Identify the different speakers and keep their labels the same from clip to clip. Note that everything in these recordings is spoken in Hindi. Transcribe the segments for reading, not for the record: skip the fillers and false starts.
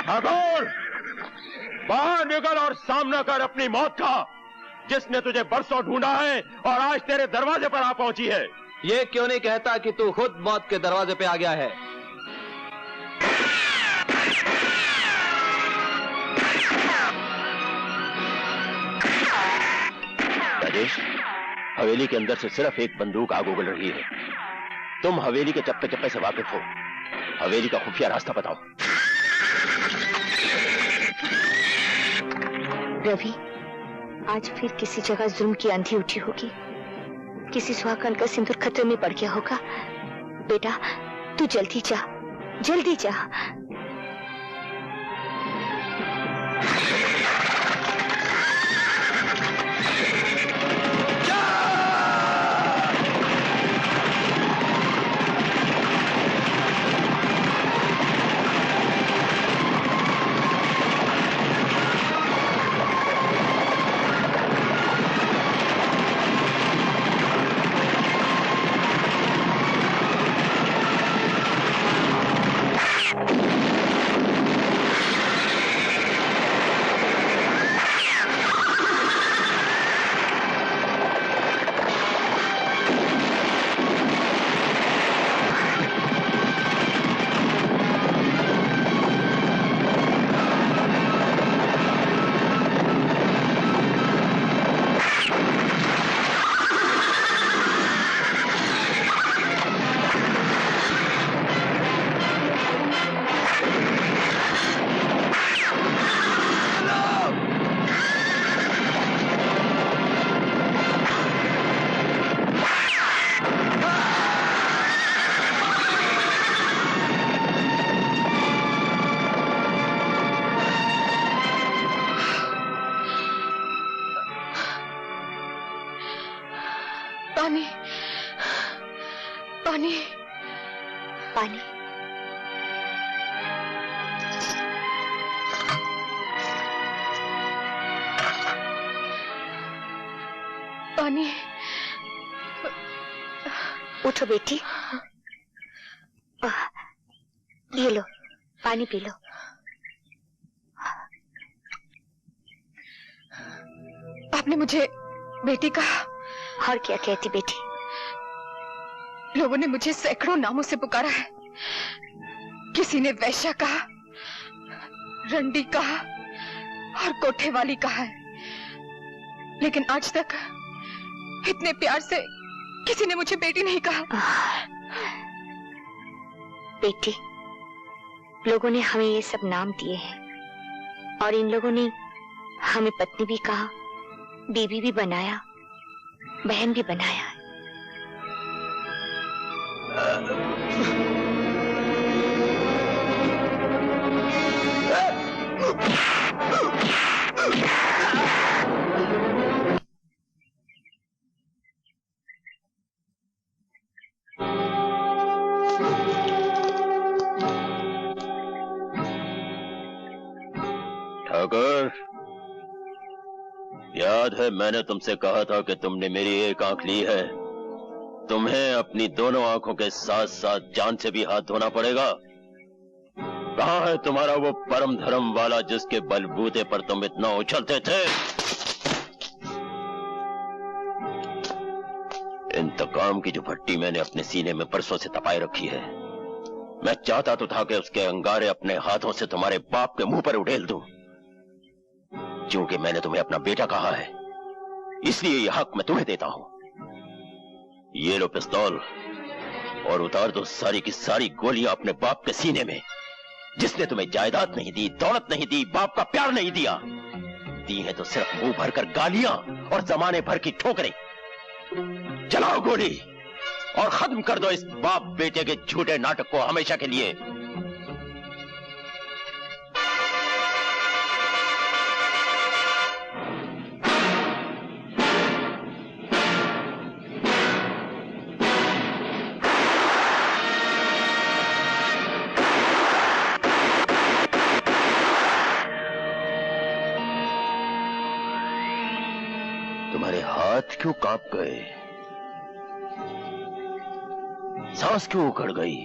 Speaker 1: ठाकुर, बाहर निकल और सामना कर अपनी मौत का, जिसने तुझे बरसों ढूंढा है और आज तेरे दरवाजे पर आ पहुंची है।
Speaker 2: ये क्यों नहीं कहता कि तू खुद मौत के दरवाजे पे आ गया है?
Speaker 1: राजेश, हवेली के अंदर से सिर्फ एक बंदूक आग उगल रही है। तुम हवेली के चप्पे चप्पे से वाकिफ हो, हवेली का खुफिया रास्ता बताओ।
Speaker 3: रवि, आज फिर किसी जगह जुल्म की आंधी उठी होगी, किसी सुहागन का सिंदूर खतरे में पड़ गया होगा। बेटा, तू जल्दी जा, जल्दी जा। उठो बेटी, ये लो, पानी पी लो।
Speaker 4: आपने मुझे बेटी कहा?
Speaker 3: और क्या कहती बेटी?
Speaker 4: लोगों ने मुझे सैकड़ों नामों से पुकारा है। किसी ने वैश्या कहा, रंडी कहा और कोठे वाली कहा है, लेकिन आज तक इतने प्यार से किसी ने मुझे बेटी नहीं कहा।
Speaker 3: बेटी, लोगों ने हमें ये सब नाम दिए हैं और इन लोगों ने हमें पत्नी भी कहा, बीवी भी बनाया, बहन भी बनाया।
Speaker 1: ठाकुर, याद है मैंने तुमसे कहा था कि तुमने मेरी एक आंख ली है, तुम्हें अपनी दोनों आंखों के साथ साथ जान से भी हाथ धोना पड़ेगा। कहां है तुम्हारा वो परम धर्म वाला जिसके बलबूते पर तुम इतना उछलते थे? इंतकाम की जो भट्टी मैंने अपने सीने में परसों से तपाए रखी है, मैं चाहता तो था कि उसके अंगारे अपने हाथों से तुम्हारे बाप के मुंह पर उड़ेल दूं। क्योंकि मैंने तुम्हें अपना बेटा कहा है, इसलिए यह हक मैं तुम्हें देता हूं। ये लो पिस्तौल और उतार दो सारी की सारी गोलियां अपने बाप के सीने में, जिसने तुम्हें जायदाद नहीं दी, दौलत नहीं दी, बाप का प्यार नहीं दिया। दी है तो सिर्फ मुंह भरकर गालियां और जमाने भर की ठोकरें। चलाओ गोली और खत्म कर दो इस बाप बेटे के झूठे नाटक को हमेशा के लिए। तुम्हारे हाथ क्यों कांप गए? सांस क्यों उखड़ गई?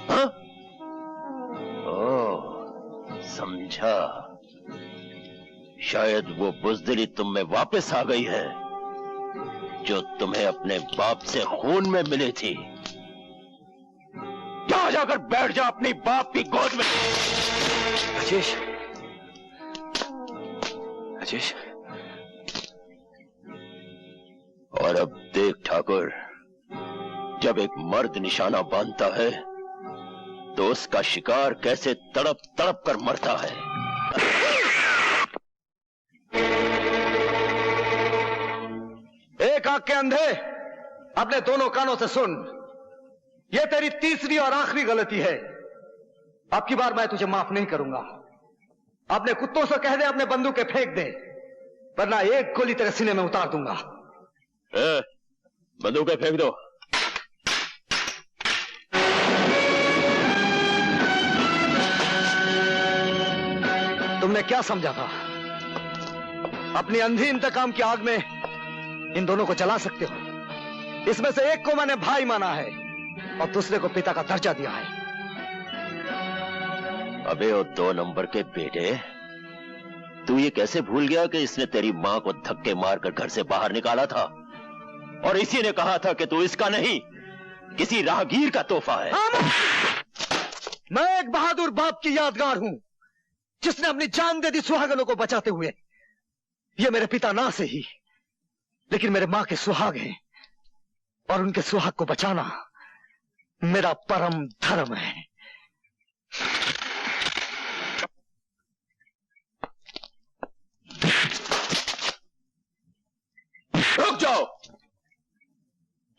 Speaker 1: हाँ? ओह, समझा। शायद वो बुज़दिली तुम में वापस आ गई है जो तुम्हें अपने बाप से खून में मिली थी। जा जाकर बैठ जा अपनी बाप की गोद में।
Speaker 2: राजेश, राजेश।
Speaker 1: और अब देख ठाकुर, जब एक मर्द निशाना बांधता है तो उसका शिकार कैसे तड़प तड़प कर मरता है।
Speaker 2: एक आंख के अंधे, अपने दोनों कानों से सुन। यह तेरी तीसरी और आखिरी गलती है। अब की बार मैं तुझे माफ नहीं करूंगा। अपने कुत्तों से कह दे अपने बंदूकें फेंक दे, वरना एक गोली तेरे सीने में उतार दूंगा।
Speaker 1: बंदूकें फेंक दो।
Speaker 2: तुमने क्या समझा था? अपनी अंधी इंतकाम की आग में इन दोनों को जला सकते हो? इसमें से एक को मैंने भाई माना है और दूसरे को पिता का दर्जा दिया है।
Speaker 1: अबे वो 2 नंबर के बेटे, तू ये कैसे भूल गया कि इसने तेरी मां को धक्के मारकर घर से बाहर निकाला था और इसी ने कहा था कि तू इसका नहीं, किसी राहगीर का तोहफा है।
Speaker 2: मैं एक बहादुर बाप की यादगार हूं जिसने अपनी जान दे दी सुहागनों को बचाते हुए। ये मेरे पिता ना से ही, लेकिन मेरे मां के सुहाग हैं और उनके सुहाग को बचाना मेरा परम धर्म है।
Speaker 1: रुक जाओ,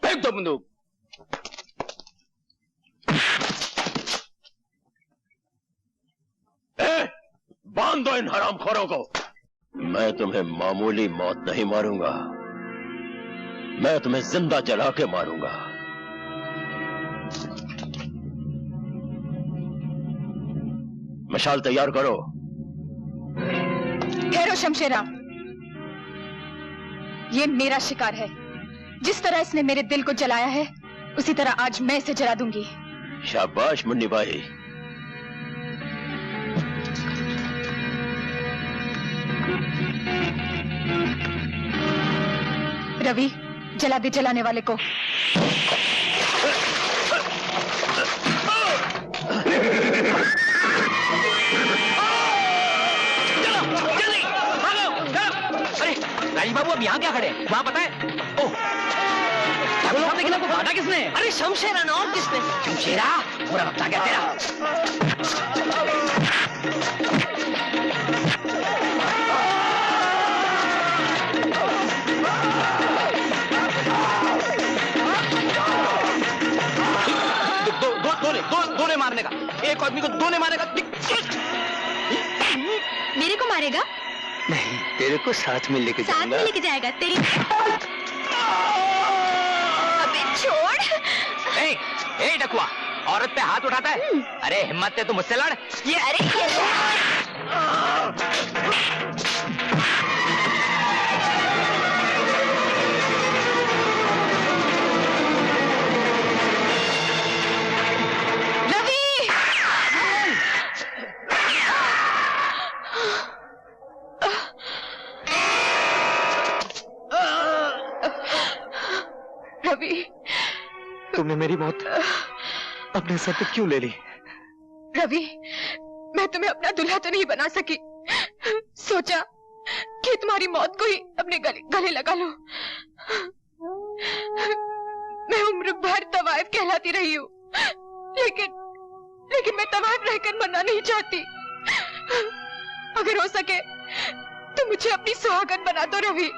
Speaker 1: फेंक दो बंदूक। बांध दो इन हरामखोरों को। मैं तुम्हें मामूली मौत नहीं मारूंगा, मैं तुम्हें जिंदा जला के मारूंगा। मशाल तैयार करो।
Speaker 4: ठहरो शमशेरा, ये मेरा शिकार है। जिस तरह इसने मेरे दिल को जलाया है, उसी तरह आज मैं इसे जला दूंगी।
Speaker 1: शाबाश मुन्नी भाई।
Speaker 4: रवि, जला दे जलाने वाले को।
Speaker 5: राजीव बाबू अब यहाँ क्या खड़े हैं? वहाँ पता है? ओह, लेकिन आपको मारा किसने? अरे शमशेरा ना, और किसने? शमशेरा? पूरा बता क्या तेरा? दो ने मारने का, एक आदमी को 2 ने मारेगा।
Speaker 3: मेरे को मारेगा?
Speaker 2: नहीं, तेरे को साथ में लेके
Speaker 3: साथ में लेके जाएगा तेरी। अबे छोड़।
Speaker 5: ए डकुआ, औरत पे हाथ उठाता है? अरे हिम्मत है तो मुझसे लड़।
Speaker 3: ये अरे
Speaker 2: तुमने मेरी मौत अपने सर पे क्यों ले ली?
Speaker 4: रवि, मैं तुम्हें अपना दूल्हा तो नहीं बना सकी। सोचा कि तुम्हारी मौत को ही अपने गले लगा लो। मैं उम्र भर तवाइफ कहलाती रही हूँ, लेकिन मैं तवाइफ रहकर मरना नहीं चाहती। अगर हो सके तो मुझे अपनी सुहागन बना दो रवि।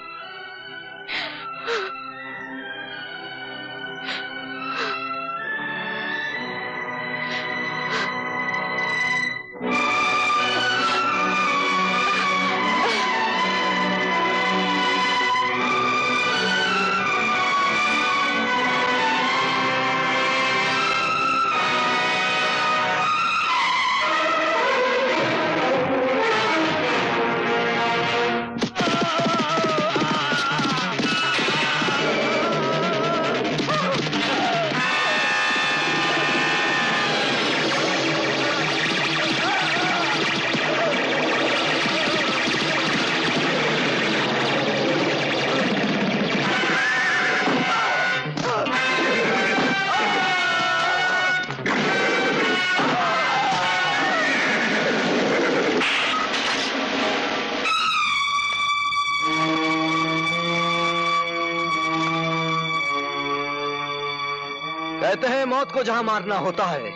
Speaker 2: कहते हैं मौत को जहां मारना होता है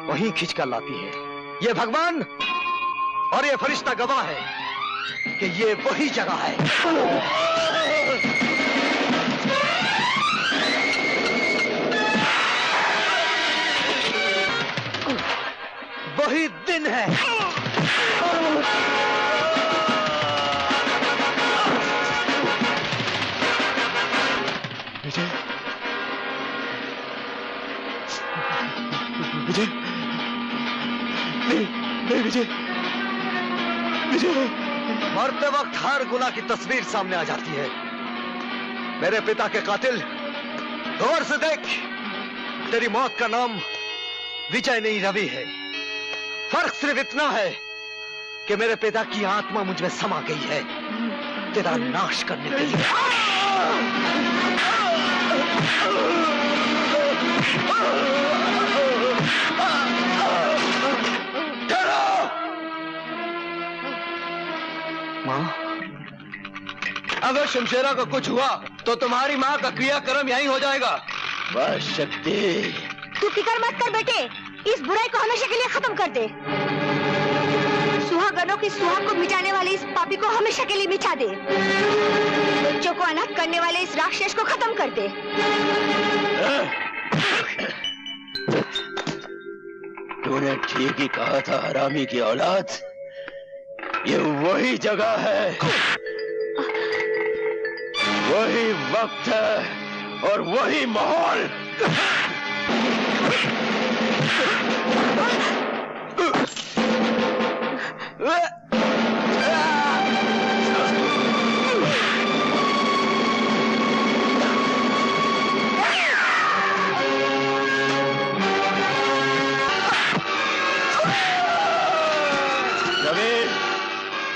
Speaker 2: वहीं खींच कर लाती है। ये भगवान और ये फरिश्ता गवाह है कि ये वही जगह है। वही दिन है। विजय, विजय, नहीं विजय, विजय। मरते वक्त हर गुनाह की तस्वीर सामने आ जाती है। मेरे पिता के कातिल, गौर से देख, तेरी मौत का नाम विजय नहीं रवि है। फर्क सिर्फ इतना है कि मेरे पिता की आत्मा मुझ में समा गई है तेरा नाश करने के लिए। माँ, अगर शमशेरा को कुछ हुआ तो तुम्हारी माँ का क्रियाक्रम यहीं हो जाएगा।
Speaker 1: बस शक्ति,
Speaker 3: तू फिक्र मत कर बेटे, इस बुराई को हमेशा के लिए खत्म कर दे। सुहागनों की सुहाग को मिटाने वाले इस पापी को हमेशा के लिए मिटा दे। बच्चों को अनाथ करने वाले इस राक्षस को खत्म कर दे।
Speaker 1: तूने ठीक ही कहा था हरामी की औलाद, ये वही जगह है, वही वक्त है और वही माहौल।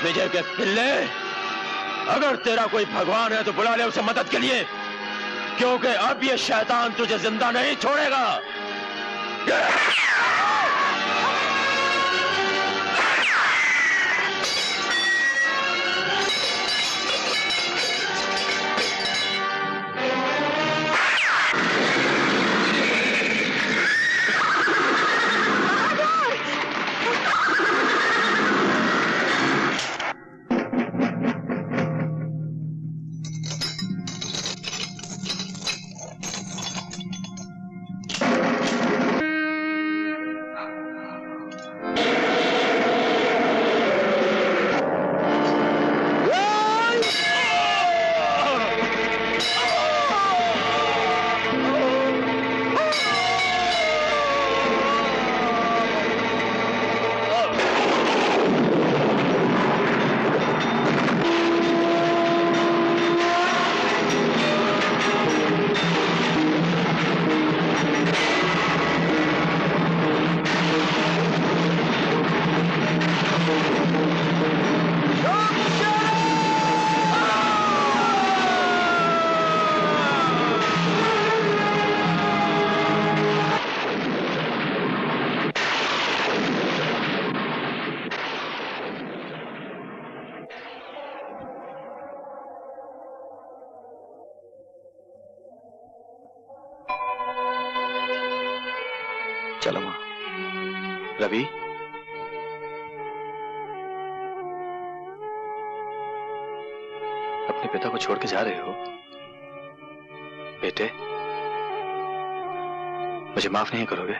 Speaker 1: विजय के पिल्ले, अगर तेरा कोई भगवान है तो बुला ले उसे मदद के लिए, क्योंकि अब ये शैतान तुझे जिंदा नहीं छोड़ेगा।
Speaker 2: चलो मां। रवि, अपने पिता को छोड़ के जा रहे हो? बेटे, मुझे माफ नहीं करोगे?